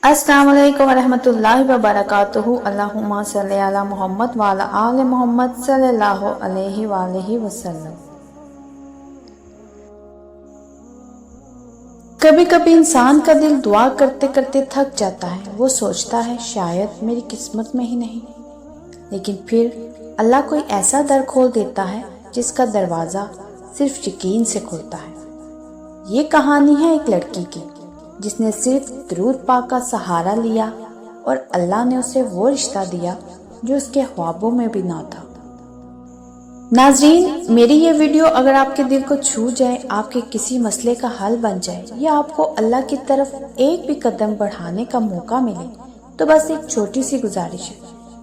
अस्सलाम वालेकुम वरहमतुल्लाहि वबरकातुहू। अल्लाहुम्मा सल्ली अला मोहम्मद व अला आले मोहम्मद सल्लल्लाहु अलैहि वसल्लम। कभी कभी इंसान का दिल दुआ करते करते थक जाता है। वो सोचता है शायद मेरी किस्मत में ही नहीं, लेकिन फिर अल्लाह कोई ऐसा दर खोल देता है जिसका दरवाज़ा सिर्फ यकीन से खुलता है। ये कहानी है एक लड़की की जिसने सिर्फ दरूद पाक का सहारा लिया और अल्लाह ने उसे वो रिश्ता दिया जो उसके ख्वाबों में भी ना था। नाज़रीन, मेरी ये वीडियो अगर आपके दिल को छू जाए, आपके किसी मसले का हल बन जाए या आपको अल्लाह की तरफ एक भी कदम बढ़ाने का मौका मिले, तो बस एक छोटी सी गुजारिश है,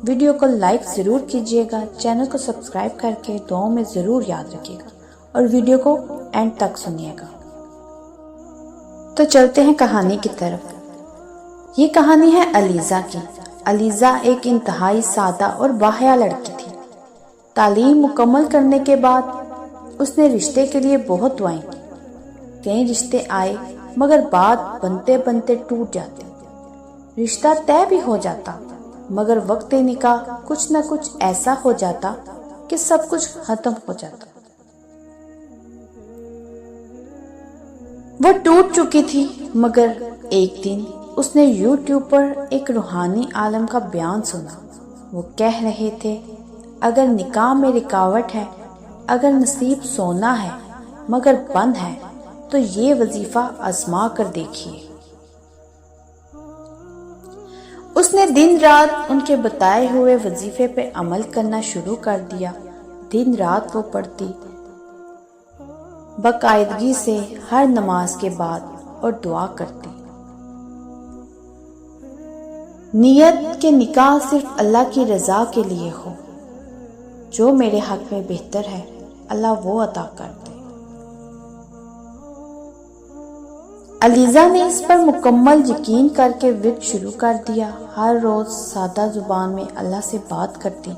वीडियो को लाइक ज़रूर कीजिएगा, चैनल को सब्सक्राइब करके दुआओं में ज़रूर याद रखिएगा और वीडियो को एंड तक सुनिएगा। तो चलते हैं कहानी की तरफ। ये कहानी है अलीज़ा की। अलीज़ा एक इंतहाई सादा और बाहया लड़की थी। तालीम मुकम्मल करने के बाद उसने रिश्ते के लिए बहुत दुआएं की। कई रिश्ते आए मगर बात बनते बनते टूट जाती। रिश्ता तय भी हो जाता मगर वक्त निकाह कुछ न कुछ ऐसा हो जाता कि सब कुछ खत्म हो जाता। वो टूट चुकी थी मगर एक दिन उसने YouTube पर एक रूहानी आलम का बयान सुना। वो कह रहे थे, अगर निकाह में रुकावट है, अगर नसीब सोना है मगर बंद है, तो ये वजीफा आजमा कर देखिए। उसने दिन रात उनके बताए हुए वजीफे पे अमल करना शुरू कर दिया। दिन रात वो पढ़ती, बाकायदगी से हर नमाज के बाद और दुआ करती। नियत के निकाह सिर्फ अल्लाह की रजा के लिए हो। जो मेरे हक में बेहतर है अल्लाह वो अता कर दे। अलीज़ा ने इस पर मुकम्मल यकीन करके विर्द शुरू कर दिया। हर रोज सादा जुबान में अल्लाह से बात करती,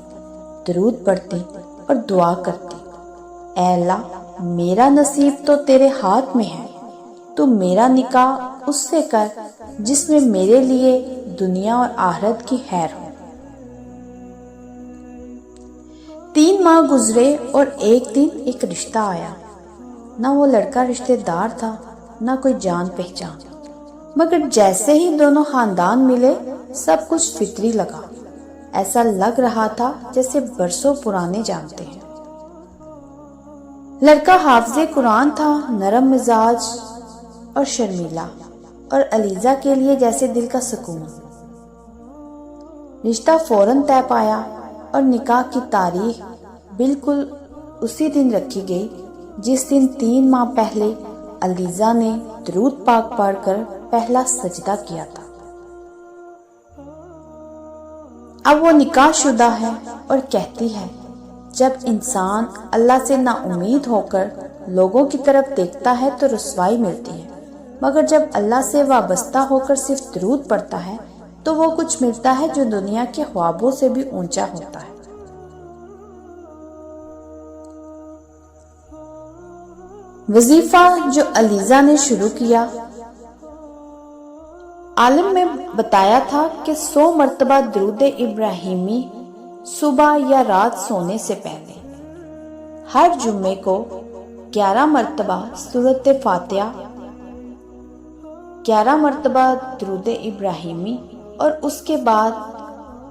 दरूद पढ़ती और दुआ करती। ऐ अल्लाह, मेरा नसीब तो तेरे हाथ में है, तू मेरा निकाह उससे कर जिसमें मेरे लिए दुनिया और आखिरत की खैर हो। 3 माह गुजरे और एक दिन एक रिश्ता आया। ना वो लड़का रिश्तेदार था, ना कोई जान पहचान, मगर जैसे ही दोनों खानदान मिले सब कुछ फितरी लगा। ऐसा लग रहा था जैसे बरसों पुराने जानते हैं। लड़का हाफिज़े कुरान था, नरम मिजाज और शर्मीला, और अलीज़ा के लिए जैसे दिल का सुकून। रिश्ता फौरन तय पाया और निकाह की तारीख बिल्कुल उसी दिन रखी गई जिस दिन 3 माह पहले अलीज़ा ने दरूद पाक पढ़कर पहला सजदा किया था। अब वो निकाह शुदा है और कहती है, जब इंसान अल्लाह से ना उम्मीद होकर लोगों की तरफ देखता है तो रुसवाई मिलती है, मगर जब अल्लाह से वाबस्ता होकर सिर्फ दरूद पढ़ता है तो वो कुछ मिलता है जो दुनिया के ख्वाबों से भी ऊंचा होता है। वजीफा जो अलीज़ा ने शुरू किया, आलिम में बताया था कि 100 मरतबा दरूद इब्राहिमी सुबह या रात सोने से पहले, हर जुम्मे को 11 मरतबा सूरत फातिहा, 11 मरतबा दरूद इब्राहिमी और उसके बाद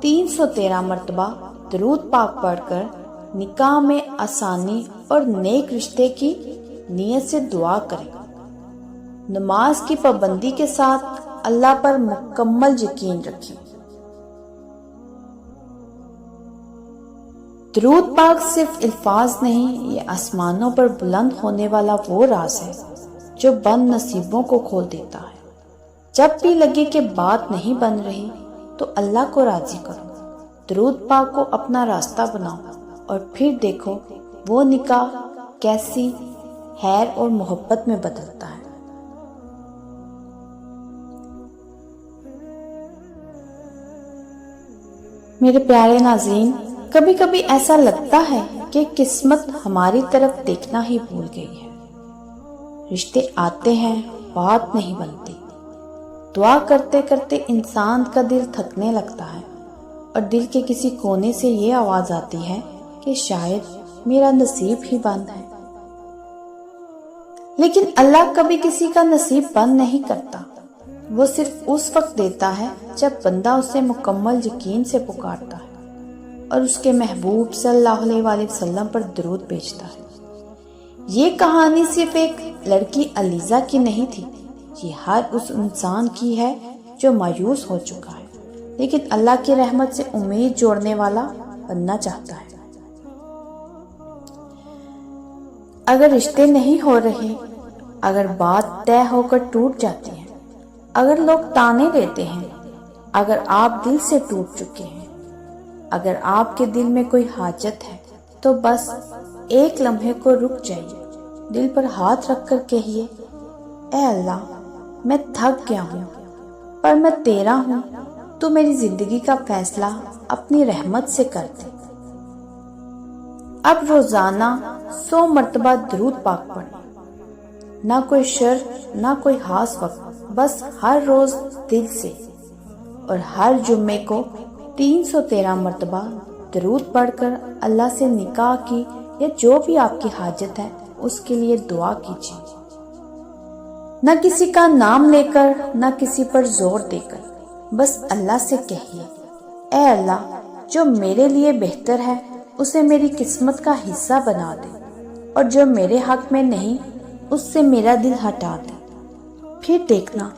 313 मरतबा दरूद पाक पढ़कर निकाह में आसानी और नेक रिश्ते की नीयत से दुआ करें। नमाज की पाबंदी के साथ अल्लाह पर मुकम्मल यकीन रखें। दरूद पाक सिर्फ अल्फाज नहीं, ये आसमानों पर बुलंद होने वाला वो राज है जो बंद नसीबों को खोल देता है। जब भी लगे कि बात नहीं बन रही तो अल्लाह को राजी करो, दरूद पाक को अपना रास्ता बनाओ और फिर देखो वो निकाह कैसी खैर और मोहब्बत में बदलता है। मेरे प्यारे नाज़रीन, कभी कभी ऐसा लगता है कि किस्मत हमारी तरफ देखना ही भूल गई है। रिश्ते आते हैं, बात नहीं बनती, دعا کرتے کرتے انسان کا دل تھکنے لگتا ہے اور دل کے کسی کونے سے یہ آواز آتی ہے کہ شاید میرا نصیب ہی بند ہے۔ لیکن اللہ کبھی کسی کا نصیب بند نہیں کرتا، وہ صرف اس وقت دیتا ہے جب بندہ اسے مکمل یقین سے پکارتا ہے اور اس کے محبوب صلی اللہ علیہ وآلہ وسلم پر درود بھیجتا ہے۔ یہ کہانی صرف ایک لڑکی علیزہ کی نہیں تھی، یہ ہر اس انسان کی ہے جو مایوس ہو چکا ہے لیکن اللہ کی رحمت سے امید جوڑنے والا بننا چاہتا ہے۔ اگر رشتے نہیں ہو رہے، اگر بات طے ہو کر ٹوٹ جاتی ہے، اگر لوگ تانے دیتے ہیں، اگر آپ دل سے ٹوٹ چکے ہیں، اگر آپ کے دل میں کوئی حاجت ہے تو بس ایک لمحے کو رک جائیے، دل پر ہاتھ رکھ کر کہیے، اے اللہ، میں تھک گیا ہوں پر میں تیرا ہوں، تو میری زندگی کا فیصلہ اپنی رحمت سے کر دے۔ اب روزانہ 100 مرتبہ درود پاک پڑھیں، نہ کوئی شرط نہ کوئی خاص وقت، بس ہر روز دل سے، اور ہر جمعے کو 313 مرتبہ درود پڑھ کر اللہ سے نکاح کی یا جو بھی آپ کی حاجت ہے اس کے لیے دعا کیجیے، نہ کسی کا نام لے کر نہ کسی پر زور دے کر، بس اللہ سے کہیے، اے اللہ، جو میرے لیے بہتر ہے اسے میری قسمت کا حصہ بنا دے، اور جو میرے حق میں نہیں اس سے میرا دل ہٹا دے۔ پھر دیکھنا،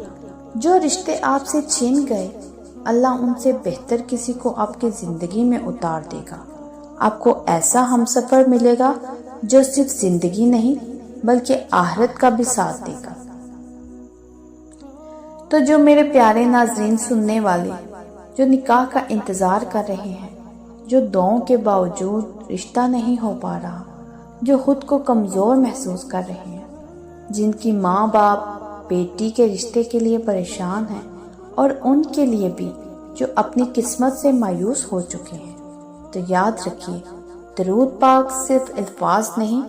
جو رشتے آپ سے چھین گئے، اللہ ان سے بہتر کسی کو آپ کی زندگی میں اتار دے گا۔ آپ کو ایسا ہمسفر ملے گا جو صرف زندگی نہیں بلکہ آخرت کا بھی ساتھ دے گا۔ تو جو میرے پیارے ناظرین سننے والے، جو نکاح کا انتظار کر رہے ہیں، جو دعاؤں کے باوجود رشتہ نہیں ہو پا رہا، جو خود کو کمزور محسوس کر رہے ہیں، جن کی ماں باپ بیٹی کے رشتے کے لیے پریشان ہیں، اور ان کے لیے بھی جو اپنی قسمت سے مایوس ہو چکے ہیں، تو یاد رکھیے، درود پاک صرف الفاظ نہیں،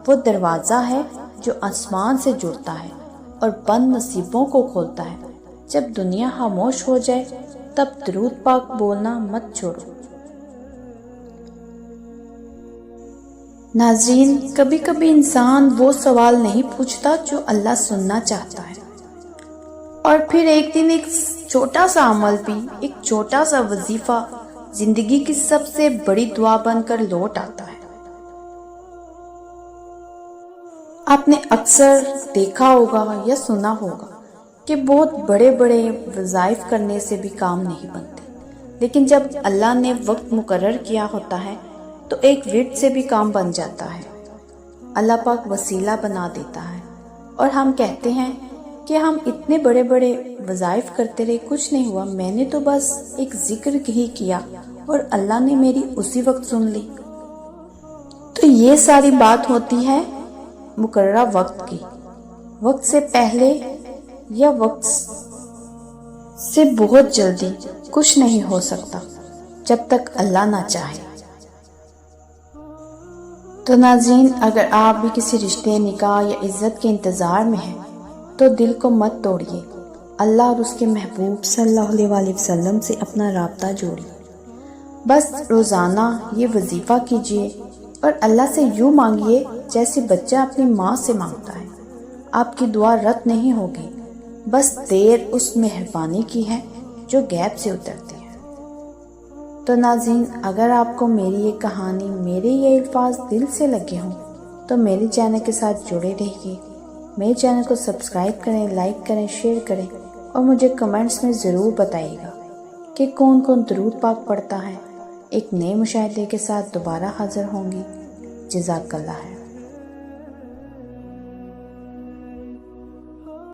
وہ دروازہ ہے جو آسمان سے جڑتا ہے اور بند نصیبوں کو کھولتا ہے۔ جب دنیا خاموش ہو جائے تب درود پاک بولنا مت چھوڑو۔ ناظرین، کبھی کبھی انسان وہ سوال نہیں پوچھتا جو اللہ سننا چاہتا ہے، اور پھر ایک دن ایک چھوٹا سا عمل بھی، ایک چھوٹا سا وظیفہ زندگی کی سب سے بڑی دعا بن کر لوٹ آتا ہے۔ آپ نے اکثر دیکھا ہوگا یا سنا ہوگا کہ بہت بڑے بڑے وظائف کرنے سے بھی کام نہیں بنتے، لیکن جب اللہ نے وقت مقرر کیا ہوتا ہے تو ایک ورد سے بھی کام بن جاتا ہے۔ اللہ پاک وسیلہ بنا دیتا ہے، اور ہم کہتے ہیں کہ ہم اتنے بڑے بڑے وظائف کرتے رہے، کچھ نہیں ہوا، میں نے تو بس ایک ذکر ہی کیا اور اللہ نے میری اسی وقت سن لی۔ تو یہ ساری بات ہوتی ہے مقررہ وقت کی۔ وقت سے پہلے یا وقت سے بہت جلدی کچھ نہیں ہو سکتا جب تک اللہ نہ چاہے۔ تو ناظرین، اگر آپ بھی کسی رشتے، نکاح یا عزت کے انتظار میں ہیں تو دل کو مت توڑیے، اللہ اور اس کے محبوب صلی اللہ علیہ وآلہ وسلم سے اپنا رابطہ جوڑیے۔ بس روزانہ یہ وظیفہ کیجیے اور اللہ سے یوں مانگیے جیسے بچہ اپنی ماں سے مانگتا ہے۔ آپ کی دعا رد نہیں ہوگی، بس دیر اس مہربانی کی ہے جو غیب سے اترتی ہے۔ تو ناظرین، اگر آپ کو میری یہ کہانی، میرے یہ الفاظ دل سے لگے ہوں تو میرے چینل کے ساتھ جڑے رہیے۔ میرے چینل کو سبسکرائب کریں، لائک کریں، شیئر کریں، اور مجھے کمنٹس میں ضرور بتائیے گا کہ کون کون درود پاک پڑھتا ہے۔ ایک نئے مشاہدے کے ساتھ دوبارہ حاضر ہوں گی۔ جزاک اللہ ہے۔